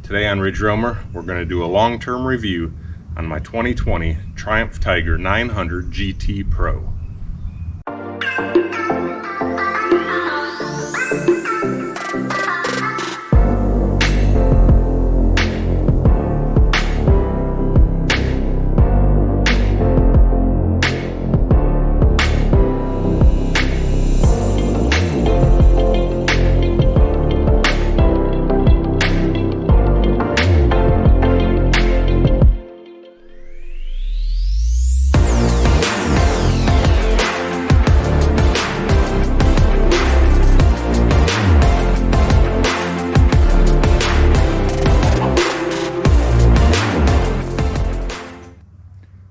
Today on Ridge Roamer, we're going to do a long-term review on my 2020 Triumph Tiger 900 GT Pro.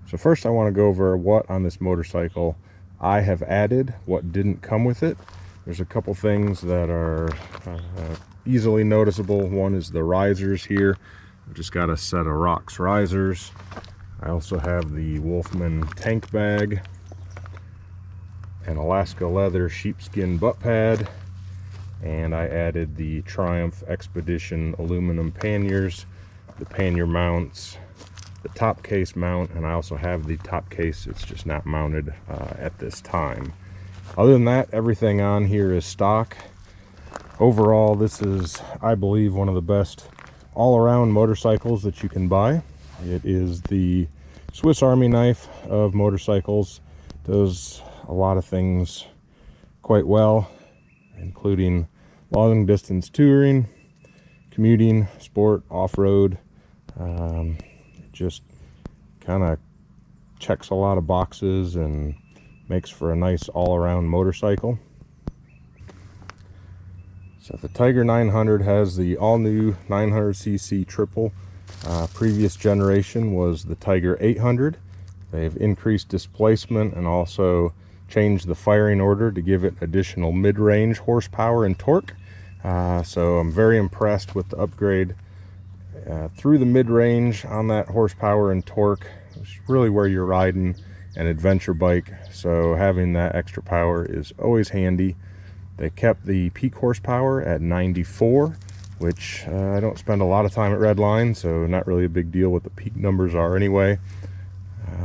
So first I want to go over what on this motorcycle I have added, what didn't come with it. There's a couple things that are easily noticeable. One is the risers here. I've just got a set of Rox risers. I also have the Wolfman tank bag, an Alaska leather sheepskin butt pad, and I added the Triumph Expedition aluminum panniers, the pannier mounts, the top case mount, and I also have the top case. It's just not mounted at this time. Other than that, everything on here is stock. Overall, this is, I believe, one of the best all-around motorcycles that you can buy. It is the Swiss Army knife of motorcycles. Does a lot of things quite well, including long distance touring, commuting, sport, off-road. Just kind of checks a lot of boxes and makes for a nice all-around motorcycle. So the Tiger 900 has the all-new 900cc triple. Previous generation was the Tiger 800. They've increased displacement and also changed the firing order to give it additional mid-range horsepower and torque. So I'm very impressed with the upgrade through the mid-range on that horsepower and torque. It's really where you're riding an adventure bike, so having that extra power is always handy. They kept the peak horsepower at 94, which I don't spend a lot of time at Redline, so not really a big deal what the peak numbers are anyway.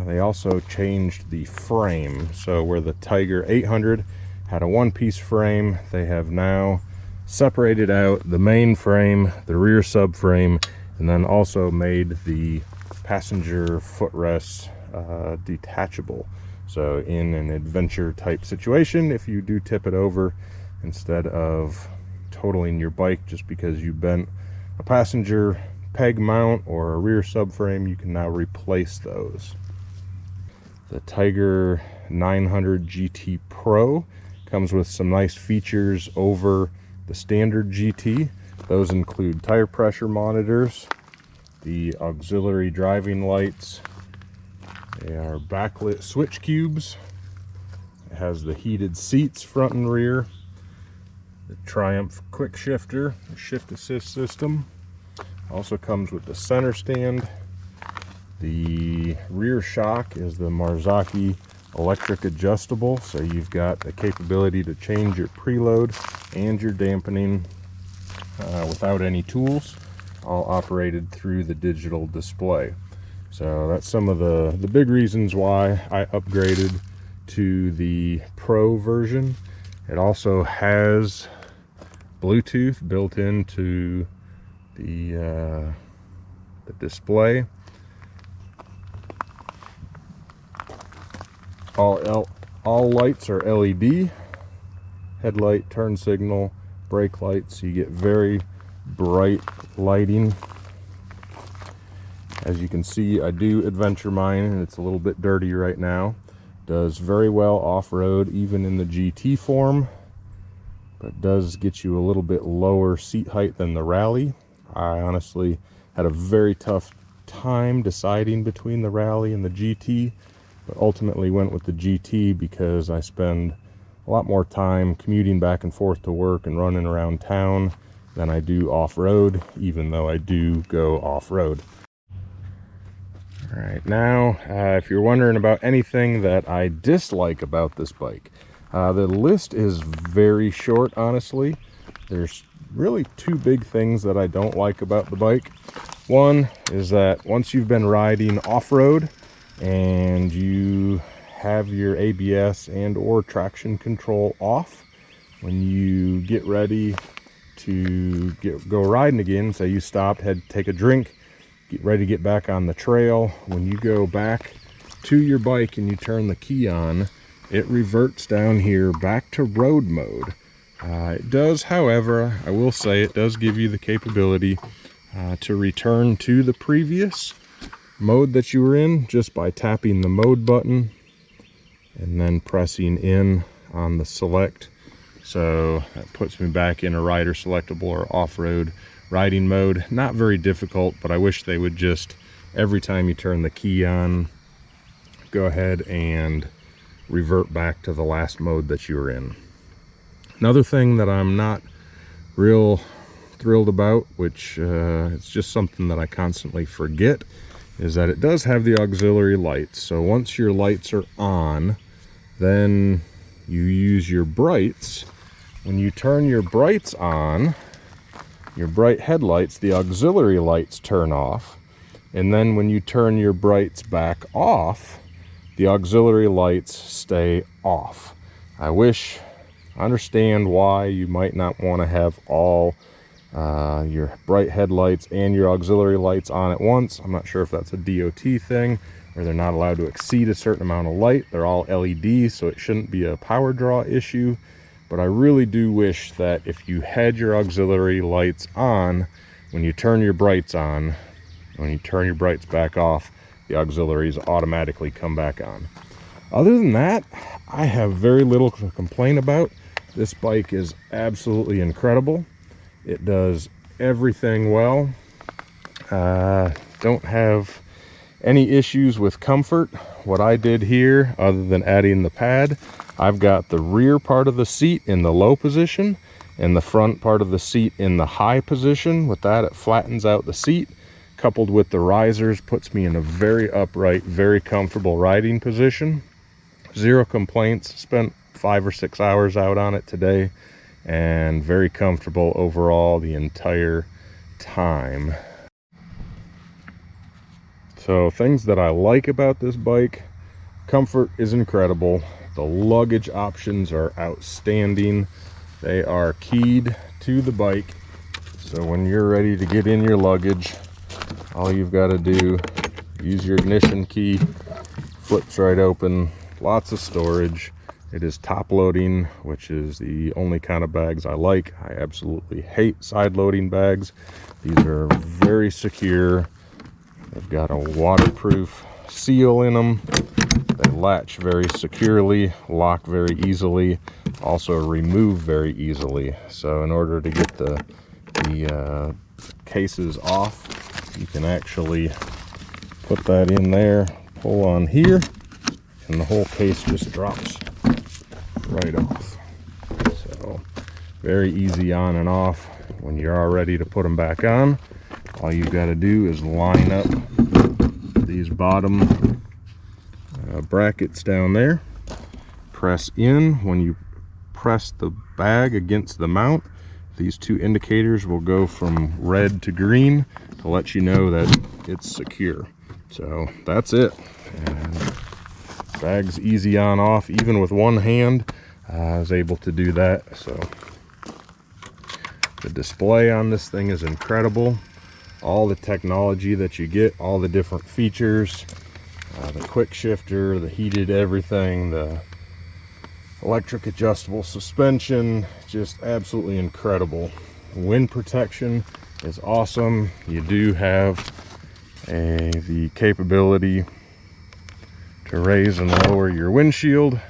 They also changed the frame, so where the Tiger 800 had a one-piece frame, they have now separated out the main frame, the rear subframe, and then also made the passenger footrests detachable. So in an adventure type situation, if you do tip it over, instead of totaling your bike just because you bent a passenger peg mount or a rear subframe, you can now replace those. The Tiger 900 GT Pro comes with some nice features over the standard GT. Those include tire pressure monitors, the auxiliary driving lights. They are backlit switch cubes. It has the heated seats front and rear, the Triumph quick shifter, the shift assist system. Also comes with the center stand. The rear shock is the Marzocchi electric adjustable, so you've got the capability to change your preload and your dampening without any tools, all operated through the digital display. So that's some of the big reasons why I upgraded to the Pro version. It also has Bluetooth built into the display. All lights are LED, headlight, turn signal, brake lights, so you get very bright lighting. As you can see, I do adventure mine, and it's a little bit dirty right now. Does very well off-road, even in the GT form, but does get you a little bit lower seat height than the Rally. I honestly had a very tough time deciding between the Rally and the GT, but ultimately went with the GT because I spend a lot more time commuting back and forth to work and running around town than I do off-road, even though I do go off-road. All right, now if you're wondering about anything that I dislike about this bike, the list is very short, honestly. There's really two big things that I don't like about the bike. One is that once you've been riding off-road and you have your ABS and or traction control off, when you get ready to go riding again, say you stopped, had to take a drink, get ready to get back on the trail, when you go back to your bike and you turn the key on, it reverts down here back to road mode. It does, however, I will say it does give you the capability to return to the previous mode that you were in just by tapping the mode button and then pressing in on the select. So that puts me back in a rider selectable or off-road riding mode. Not very difficult, but I wish they would just, every time you turn the key on, go ahead and revert back to the last mode that you were in. Another thing that I'm not real thrilled about, which it's just something that I constantly forget, is that it does have the auxiliary lights. So once your lights are on, then you use your brights. When you turn your brights on, your bright headlights, the auxiliary lights turn off. And then when you turn your brights back off, the auxiliary lights stay off. I understand why you might not want to have all your bright headlights and your auxiliary lights on at once. I'm not sure if that's a DOT thing, or they're not allowed to exceed a certain amount of light. They're all LEDs, so it shouldn't be a power draw issue. But I really do wish that if you had your auxiliary lights on, when you turn your brights on, when you turn your brights back off, the auxiliaries automatically come back on. Other than that, I have very little to complain about. This bike is absolutely incredible. It does everything well. Don't have any issues with comfort. What I did here, other than adding the pad, I've got the rear part of the seat in the low position and the front part of the seat in the high position. With that, it flattens out the seat, coupled with the risers, puts me in a very upright, very comfortable riding position. Zero complaints. Spent 5 or 6 hours out on it today, and very comfortable overall the entire time. So things that I like about this bike: comfort is incredible. The luggage options are outstanding. They are keyed to the bike, so when you're ready to get in your luggage, all you've got to do, use your ignition key, flips right open. Lots of storage. It is top loading, which is the only kind of bags I like. I absolutely hate side loading bags. These are very secure. They've got a waterproof seal in them. They latch very securely, lock very easily, also remove very easily. So in order to get the cases off, you can actually put that in there, pull on here, and the whole case just drops right off. So very easy on and off. When you're all ready to put them back on, all you've got to do is line up these bottom brackets down there, press in. When you press the bag against the mount, these two indicators will go from red to green to let you know that it's secure. So that's it. And bag's easy on off, even with one hand. I was able to do that. So the display on this thing is incredible. All the technology that you get, all the different features, the quick shifter, the heated everything, the electric adjustable suspension, just absolutely incredible. Wind protection is awesome. You do have the capability to raise and lower your windshield.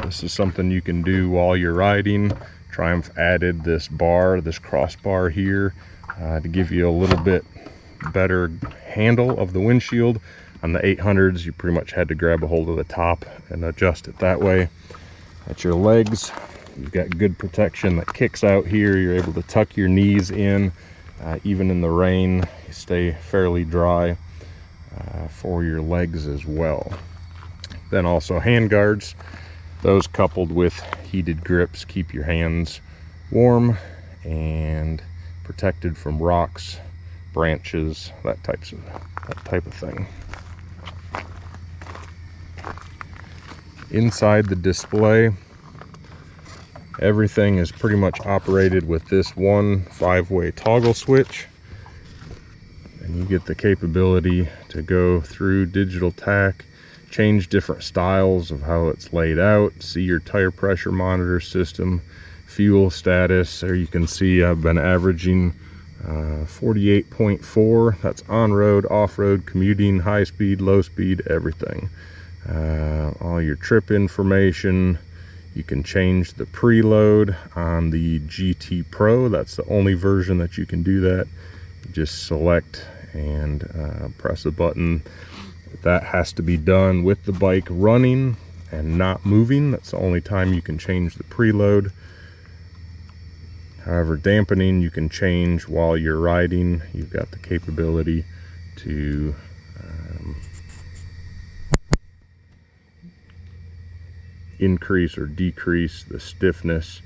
This is something you can do while you're riding. Triumph added this bar, this crossbar here, to give you a little bit better handle of the windshield. On the 800s, you pretty much had to grab a hold of the top and adjust it that way. At your legs, you've got good protection that kicks out here. You're able to tuck your knees in. Even in the rain, you stay fairly dry for your legs as well. Then also hand guards. Those coupled with heated grips keep your hands warm and protected from rocks, branches, that type of thing. Inside the display, everything is pretty much operated with this one 5-way toggle switch, and you get the capability to go through digital tack, change different styles of how it's laid out, see your tire pressure monitor system, fuel status. There you can see I've been averaging 48.4. That's on-road, off-road, commuting, high speed, low speed, everything. All your trip information. You can change the preload on the GT Pro. That's the only version that you can do that. You just select and press a button. That has to be done with the bike running and not moving. That's the only time you can change the preload. However, dampening you can change while you're riding. You've got the capability to increase or decrease the stiffness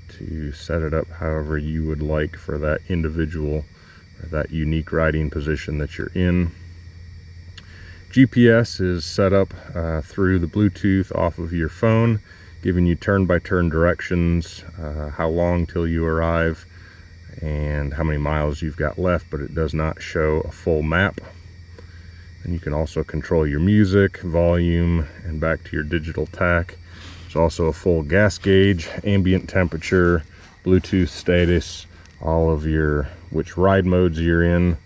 to set it up however you would like for that individual or that unique riding position that you're in. GPS is set up through the Bluetooth off of your phone, giving you turn-by-turn directions, how long till you arrive, and how many miles you've got left, but it does not show a full map. And you can also control your music, volume, and back to your digital tack. There's also a full gas gauge, ambient temperature, Bluetooth status, all of your which ride modes you're in,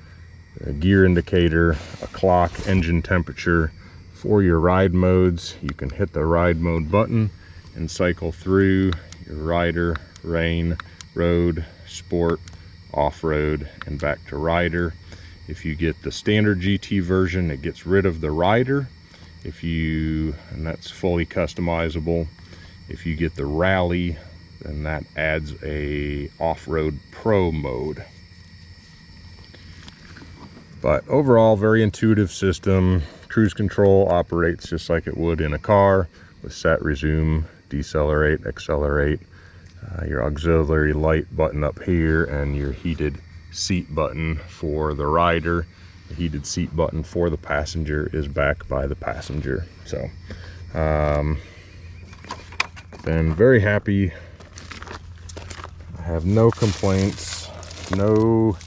a gear indicator, a clock, engine temperature. For your ride modes, you can hit the ride mode button and cycle through your rider, rain, road, sport, off-road, and back to rider. If you get the standard GT version, it gets rid of the rider. And that's fully customizable. If you get the rally, then that adds a off-road pro mode. But overall, very intuitive system. Cruise control operates just like it would in a car with set, resume, decelerate, accelerate, your auxiliary light button up here, and your heated seat button for the rider. The heated seat button for the passenger is back by the passenger. So been very happy. I have no complaints, no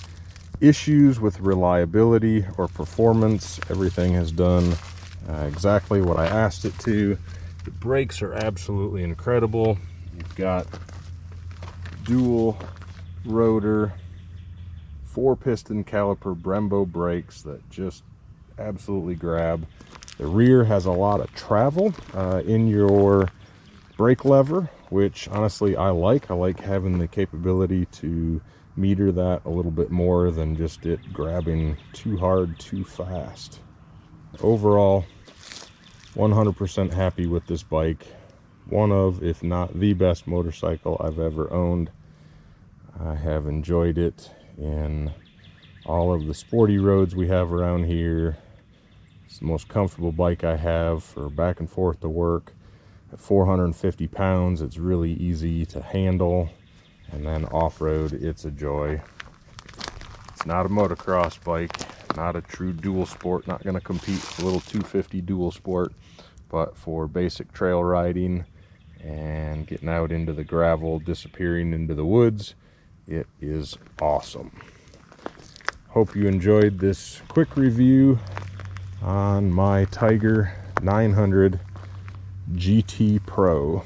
issues with reliability or performance. Everything has done exactly what I asked it to. The brakes are absolutely incredible. You've got dual rotor 4-piston caliper Brembo brakes that just absolutely grab. The rear has a lot of travel in your brake lever, which honestly I like. I like having the capability to meter that a little bit more than just it grabbing too hard too fast. Overall, 100% happy with this bike. One of, if not the best motorcycle I've ever owned. I have enjoyed it in all of the sporty roads we have around here. It's the most comfortable bike I have for back and forth to work. At 450 pounds, it's really easy to handle. And then off-road, it's a joy. It's not a motocross bike, not a true dual sport, not going to compete with a little 250 dual sport, but for basic trail riding and getting out into the gravel, disappearing into the woods, it is awesome. Hope you enjoyed this quick review on my Tiger 900 GT Pro.